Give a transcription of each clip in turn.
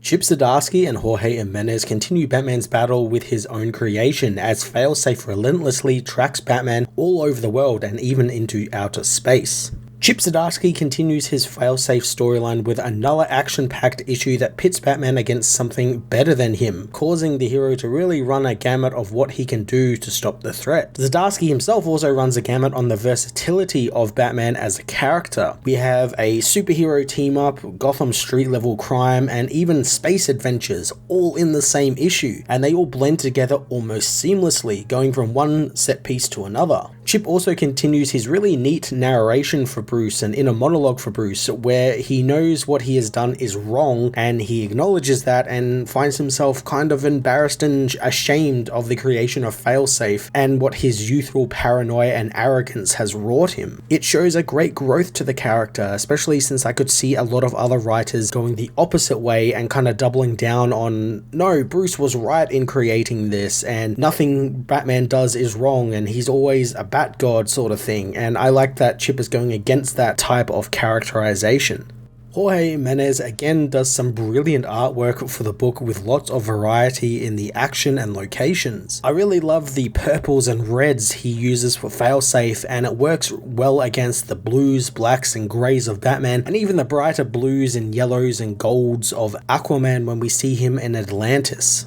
Chip Zdarsky and Jorge Jimenez continue Batman's battle with his own creation as Failsafe relentlessly tracks Batman all over the world and even into outer space. Chip Zdarsky continues his Failsafe storyline with another action-packed issue that pits Batman against something better than him, causing the hero to really run a gamut of what he can do to stop the threat. Zdarsky himself also runs a gamut on the versatility of Batman as a character. We have a superhero team-up, Gotham street-level crime, and even space adventures all in the same issue, and they all blend together almost seamlessly, going from one set piece to another. Chip also continues his really neat narration for Bruce, an inner monologue for Bruce, where he knows what he has done is wrong and he acknowledges that and finds himself kind of embarrassed and ashamed of the creation of Failsafe and what his youthful paranoia and arrogance has wrought him. It shows a great growth to the character, especially since I could see a lot of other writers going the opposite way and kind of doubling down on, no, Bruce was right in creating this and nothing Batman does is wrong and he's always a Bat God sort of thing, and I like that Chip is going against that type of characterization. Jorge Jimenez again does some brilliant artwork for the book with lots of variety in the action and locations. I really love the purples and reds he uses for Failsafe, and it works well against the blues, blacks and greys of Batman, and even the brighter blues and yellows and golds of Aquaman when we see him in Atlantis.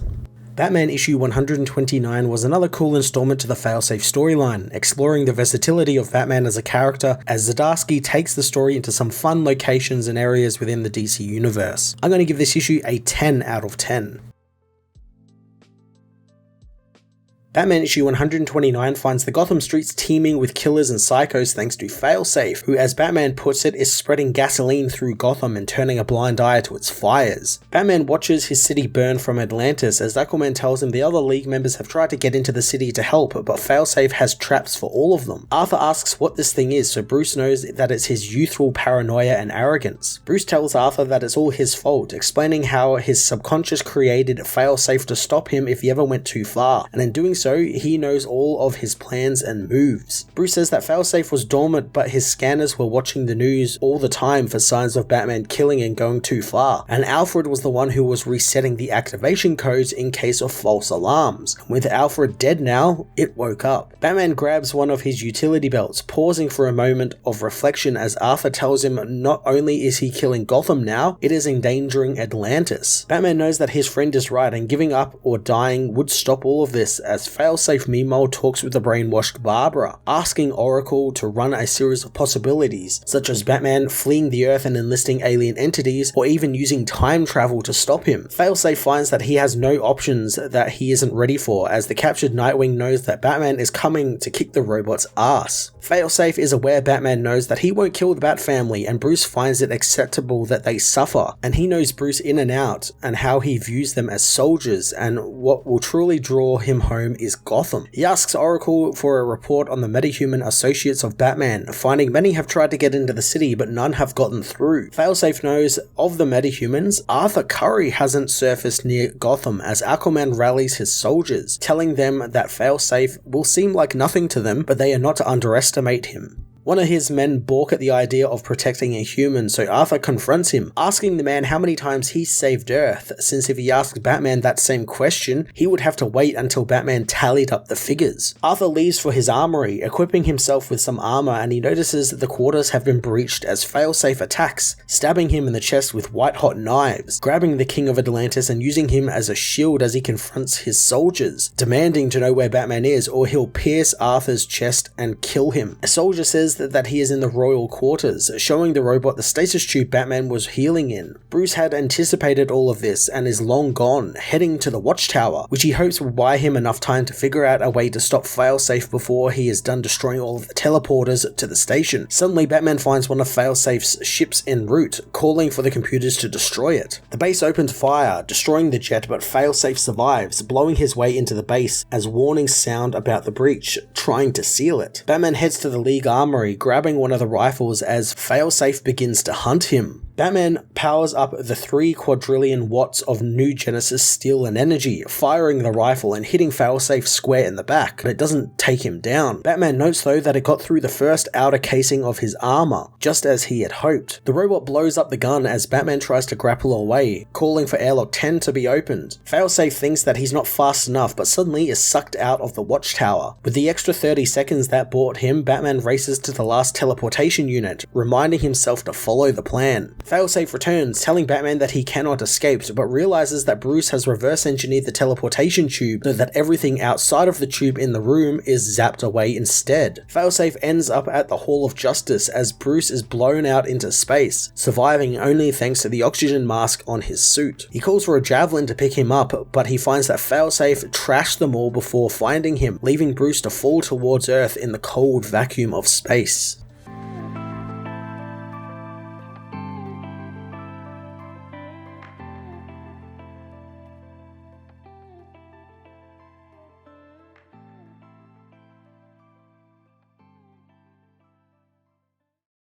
Batman issue 129 was another cool installment to the Failsafe storyline, exploring the versatility of Batman as a character as Zdarsky takes the story into some fun locations and areas within the DC universe. I'm going to give this issue a 10 out of 10. Batman issue 129 finds the Gotham streets teeming with killers and psychos thanks to Failsafe, who, as Batman puts it, is spreading gasoline through Gotham and turning a blind eye to its fires. Batman watches his city burn from Atlantis as Aquaman tells him the other League members have tried to get into the city to help, but Failsafe has traps for all of them. Arthur asks what this thing is, so Bruce knows that it's his youthful paranoia and arrogance. Bruce tells Arthur that it's all his fault, explaining how his subconscious created Failsafe to stop him if he ever went too far, and in doing so, he knows all of his plans and moves. Bruce says that Failsafe was dormant, but his scanners were watching the news all the time for signs of Batman killing and going too far, and Alfred was the one who was resetting the activation codes in case of false alarms. With Alfred dead now, it woke up. Batman grabs one of his utility belts, pausing for a moment of reflection as Arthur tells him not only is he killing Gotham now, it is endangering Atlantis. Batman knows that his friend is right and giving up or dying would stop all of this, as Failsafe meanwhile talks with the brainwashed Barbara, asking Oracle to run a series of possibilities, such as Batman fleeing the Earth and enlisting alien entities, or even using time travel to stop him. Failsafe finds that he has no options that he isn't ready for, as the captured Nightwing knows that Batman is coming to kick the robot's ass. Failsafe is aware Batman knows that he won't kill the Bat family, and Bruce finds it acceptable that they suffer, and he knows Bruce in and out, and how he views them as soldiers, and what will truly draw him home is Gotham. He asks Oracle for a report on the metahuman associates of Batman, finding many have tried to get into the city but none have gotten through. Failsafe knows of the metahumans, Arthur Curry hasn't surfaced near Gotham as Aquaman rallies his soldiers, telling them that Failsafe will seem like nothing to them, but they are not to underestimate him. One of his men balk at the idea of protecting a human, so Arthur confronts him, asking the man how many times he saved Earth, since if he asked Batman that same question, he would have to wait until Batman tallied up the figures. Arthur leaves for his armory, equipping himself with some armor, and he notices that the quarters have been breached as Failsafe attacks, stabbing him in the chest with white-hot knives, grabbing the King of Atlantis and using him as a shield as he confronts his soldiers, demanding to know where Batman is or he'll pierce Arthur's chest and kill him. A soldier says that he is in the royal quarters, showing the robot the stasis tube Batman was healing in. Bruce had anticipated all of this and is long gone, heading to the watchtower, which he hopes will buy him enough time to figure out a way to stop Failsafe before he is done destroying all of the teleporters to the station. Suddenly, Batman finds one of Failsafe's ships en route, calling for the computers to destroy it. The base opens fire, destroying the jet, but Failsafe survives, blowing his way into the base as warnings sound about the breach, trying to seal it. Batman heads to the League armory memory, grabbing one of the rifles as Failsafe begins to hunt him. Batman powers up the 3 quadrillion watts of new Genesis steel and energy, firing the rifle and hitting Failsafe square in the back, but it doesn't take him down. Batman notes though that it got through the first outer casing of his armor, just as he had hoped. The robot blows up the gun as Batman tries to grapple away, calling for airlock 10 to be opened. Failsafe thinks that he's not fast enough, but suddenly is sucked out of the watchtower. With the extra 30 seconds that bought him, Batman races to the last teleportation unit, reminding himself to follow the plan. Failsafe returns, telling Batman that he cannot escape, but realizes that Bruce has reverse engineered the teleportation tube so that everything outside of the tube in the room is zapped away instead. Failsafe ends up at the Hall of Justice as Bruce is blown out into space, surviving only thanks to the oxygen mask on his suit. He calls for a javelin to pick him up, but he finds that Failsafe trashed them all before finding him, leaving Bruce to fall towards Earth in the cold vacuum of space.